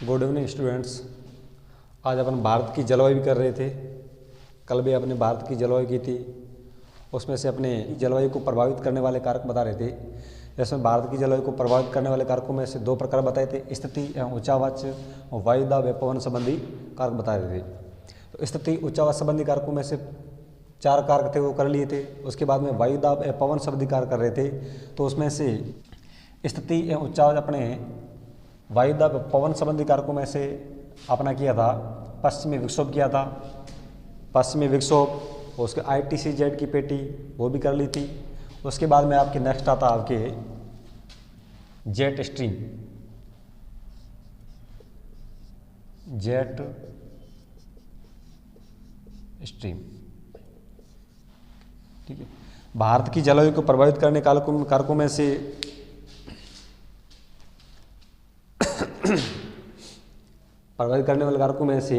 Good evening students. आज अपन भारत की जलवायु भी कर रहे थे। कल भी अपने भारत की जलवायु की थी। उसमें से अपने जलवायु को प्रभावित करने वाले कारक बता रहे थे। इसमें भारत की जलवायु को प्रभावित करने वाले कारकों में से दो प्रकार बताए थे, स्थिति एवं उच्चावाच और वायु दाब व पवन संबंधी कारक बता रहे थे। तो स्थिति उच्चावाच संबंधी कारकों में से चार कारक थे, वो कर लिए थे। उसके बाद में वायु दाब एवं पवन संबंधी कारक कर रहे थे। तो उसमें से स्थिति एवं उच्चावाच अपने वायु दाब पवन संबंधी कारकों में से अपना किया था पश्चिमी विक्षोभ किया था। पश्चिमी विक्षोभ, उसके ITCZ की पेटी वो भी कर ली थी। उसके बाद में आपके नेक्स्ट आता आपके जेट स्ट्रीम। जेट स्ट्रीम, ठीक है। भारत की जलवायु को प्रभावित करने कारकों में से प्रभावित करने वाले कारकों में से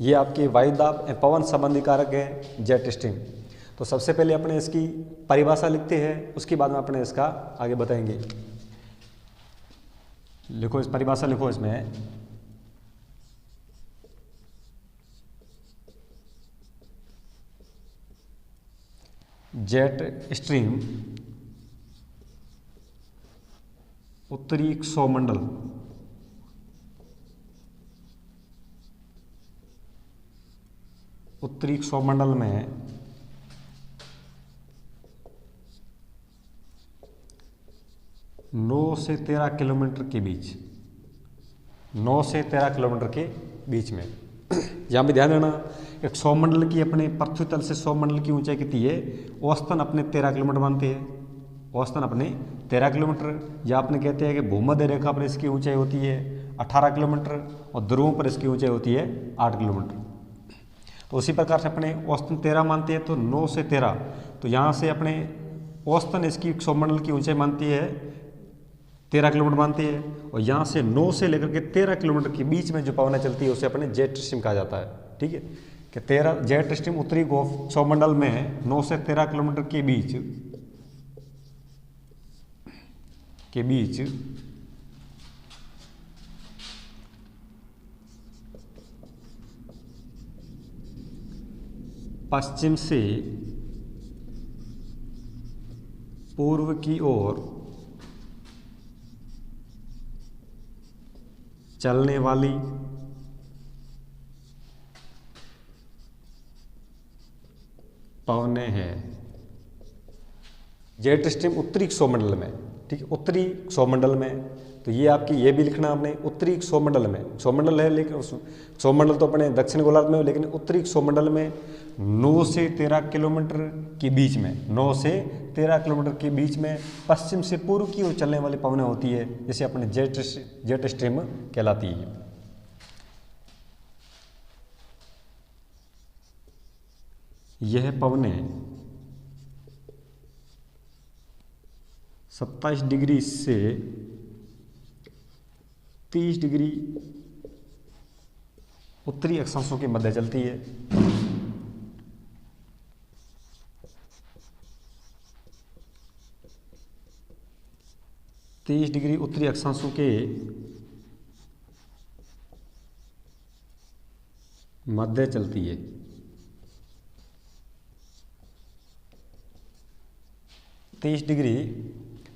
ये आपके वायु दाब एवं पवन संबंधी कारक है जेट स्ट्रीम। तो सबसे पहले अपने इसकी परिभाषा लिखते हैं, उसके बाद में अपने इसका आगे बताएंगे। लिखो, इस परिभाषा लिखो। इसमें जेट स्ट्रीम उत्तरी सौमंडल में 9 से 13 किलोमीटर के बीच, 9 से 13 किलोमीटर के बीच में। यहाँ पे ध्यान देना, एक सौमंडल की अपने पृथ्वी तल से सौमंडल की ऊंचाई कितनी है? औसतन अपने 13 किलोमीटर मानते हैं। औसतन अपने 13 किलोमीटर। या आपने कहते हैं कि भूमध्य रेखा पर इसकी ऊंचाई होती है 18 किलोमीटर और ध्रुवों पर इसकी ऊंचाई होती है 8 किलोमीटर। तो उसी प्रकार से अपने औसतन 13 मानते हैं, तो 9 से 13। तो यहाँ से अपने औसतन इसकी सौमंडल की ऊंचाई मानती है 13 किलोमीटर मानती है। और यहाँ से 9 से लेकर के 13 किलोमीटर के बीच में जो पवनें चलती है उसे अपने जेट स्ट्रीम कहा जाता है। ठीक है, कि 13 जेट स्ट्रीम उत्तरी सौमंडल में 9 से 13 किलोमीटर के बीच पश्चिम से पूर्व की ओर चलने वाली पवनें हैं। जेट स्ट्रीम उत्तरी सौमंडल में, ठीक है, उत्तरी सौमंडल में। तो ये आपकी ये भी लिखना आपने उत्तरी सौमंडल में। सौमंडल है, लेकिन सौमंडल तो अपने दक्षिण गोलार्ध में हो, लेकिन उत्तरी सौमंडल में 9 से 13 किलोमीटर के बीच में, 9 से 13 किलोमीटर के बीच में पश्चिम से पूर्व की ओर चलने वाली पवनें होती है, जिसे अपने जेट स्ट्रीम कहलाती है। यह पवनें 27 डिग्री से 30 डिग्री उत्तरी अक्षांशों के मध्य चलती है। तीस डिग्री उत्तरी अक्षांशों के मध्य चलती है।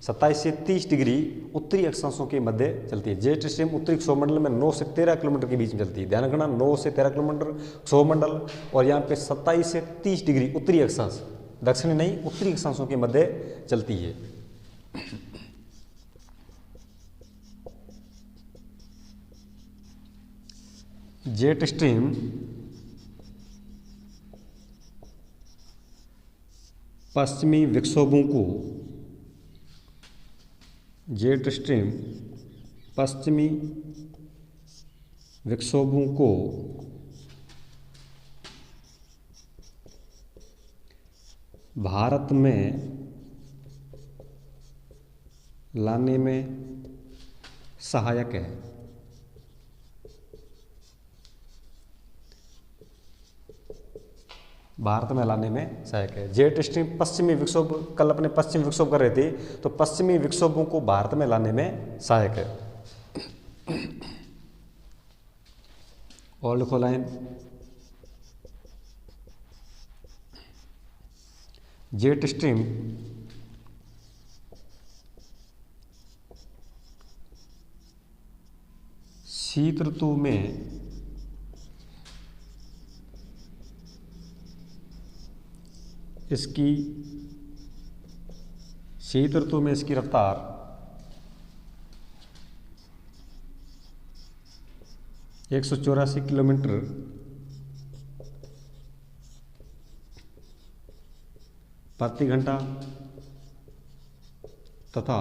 27 से 30 डिग्री उत्तरी अक्षांशों के मध्य चलती है। जेट स्ट्रीम उत्तरी सौमंडल में 9 से 13 किलोमीटर के बीच में चलती है। ध्यान रखना, 9 से 13 किलोमीटर सौमंडल, और यहाँ पे 27 से 30 डिग्री उत्तरी अक्षांश, दक्षिणी नहीं उत्तरी अक्षांशों के मध्य चलती है। जेट स्ट्रीम पश्चिमी विक्षोभों को, जेट स्ट्रीम पश्चिमी विक्षोभों को भारत में लाने में सहायक है। भारत में लाने में सहायक है। जेट स्ट्रीम पश्चिमी विक्षोभ, कल अपने पश्चिमी विक्षोभ कर रहे थे, तो पश्चिमी विक्षोभों को भारत में लाने में सहायक है। और लिखो लाइन जेट स्ट्रीम शीत ऋतु में इसकी रफ्तार 184 किलोमीटर प्रति घंटा तथा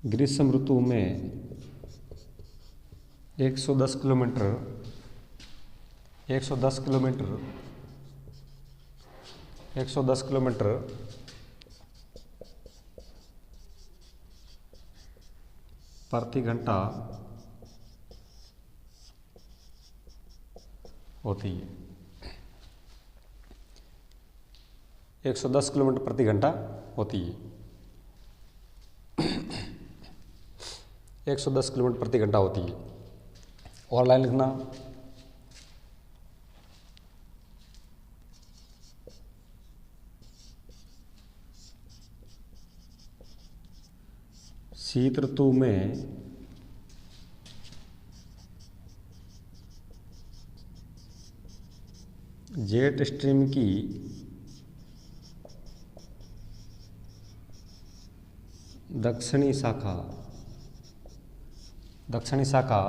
ग्रीष्म ऋतु में 110 किलोमीटर प्रति घंटा होती है। 110 किलोमीटर प्रति घंटा होती है। 110 किलोमीटर प्रति घंटा होती है। और लाइन लिखना शीत ऋतु में जेट स्ट्रीम की दक्षिणी शाखा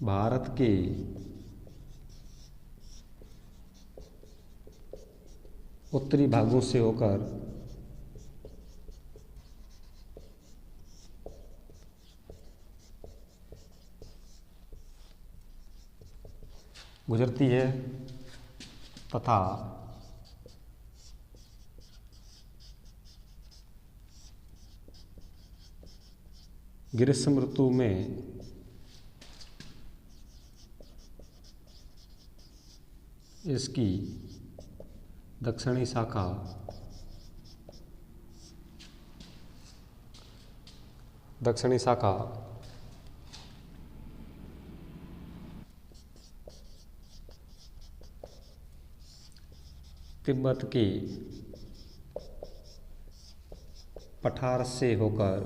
भारत के उत्तरी भागों से होकर गुजरती है तथा ग्रीष्म ऋतु में इसकी दक्षिणी शाखा तिब्बत के पठार से होकर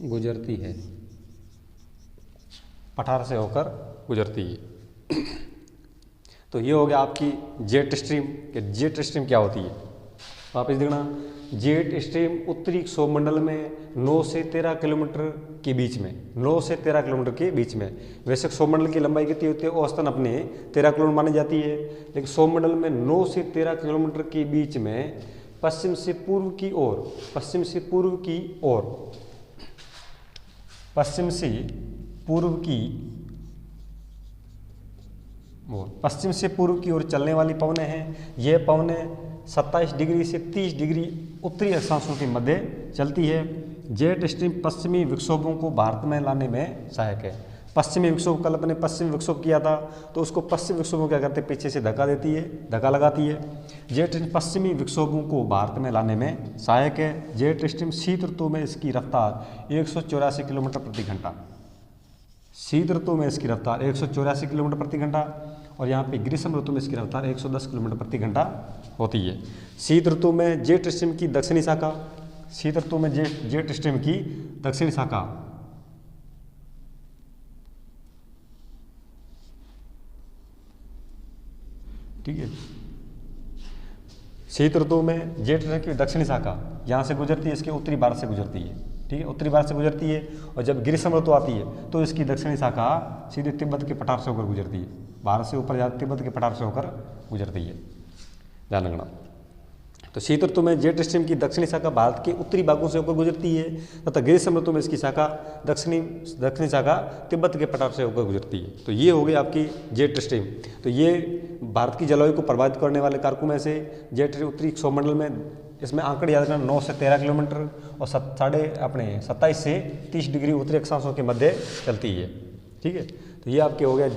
गुजरती है। पठार से होकर गुजरती है। तो ये हो गया आपकी जेट स्ट्रीम। जेट स्ट्रीम क्या होती है वापस देखना। जेट स्ट्रीम उत्तरी क्षोभमंडल में 9 से 13 किलोमीटर के बीच में 9 से 13 किलोमीटर के बीच में। वैसे क्षोभमंडल की लंबाई कितनी होती है औसतन अपने 13 किलोमीटर मानी जाती है, लेकिन क्षोभमंडल में 9 से 13 किलोमीटर के बीच में पश्चिम से पूर्व की ओर चलने वाली पवनें हैं। ये पवनें 27 डिग्री से 30 डिग्री उत्तरी अक्षांशों के मध्य चलती है। जेट स्ट्रीम पश्चिमी विक्षोभों को भारत में लाने में सहायक है। पश्चिमी विक्षोभ, कल अपने पश्चिमी विक्षोभ किया था, तो उसको पश्चिमी विक्षोभों क्या करते हैं, पीछे से धक्का लगाती है। जेट स्ट्रीम पश्चिमी विक्षोभों को भारत में लाने में सहायक है। जेट स्ट्रीम शीत ऋतु में इसकी रफ्तार 184 किलोमीटर प्रति घंटा। शीत ऋतु में इसकी रफ्तार 184 किलोमीटर प्रति घंटा और यहाँ पे ग्रीष्म ऋतु में इसकी रफ्तार 110 किलोमीटर प्रति घंटा होती है। शीत ऋतु में जेट स्ट्रीम की दक्षिणी शाखा ठीक है। शीत ऋतु में जेट स्ट्रीम की दक्षिणी शाखा यहाँ से गुजरती है, इसके उत्तरी भारत से गुजरती है। ठीक है, उत्तरी भारत से गुजरती है। और जब ग्रीष्म ऋतु आती है तो इसकी दक्षिणी शाखा सीधे तिब्बत के पठार से होकर गुजरती है। भारत से ऊपर जाती तिब्बत के पठार से होकर गुजरती है, ध्यान रखना। तो शीत ऋतु में जेट स्ट्रीम की दक्षिणी शाखा भारत के उत्तरी भागों से होकर गुजरती है तथा ग्रीष्म ऋतु में इसकी शाखा दक्षिणी शाखा तिब्बत के पठार से होकर गुजरती है। तो ये हो गई आपकी जेट स्ट्रीम। तो ये भारत की जलवायु को प्रभावित करने वाले कारकों में से जेट स्ट्रीम उत्तरी क्षोभमंडल में इसमें आंकड़े याद रखना 9 से 13 किलोमीटर और 27 से 30 डिग्री उत्तरी अक्षांशों के मध्य चलती है। ठीक है, तो ये आपके हो गया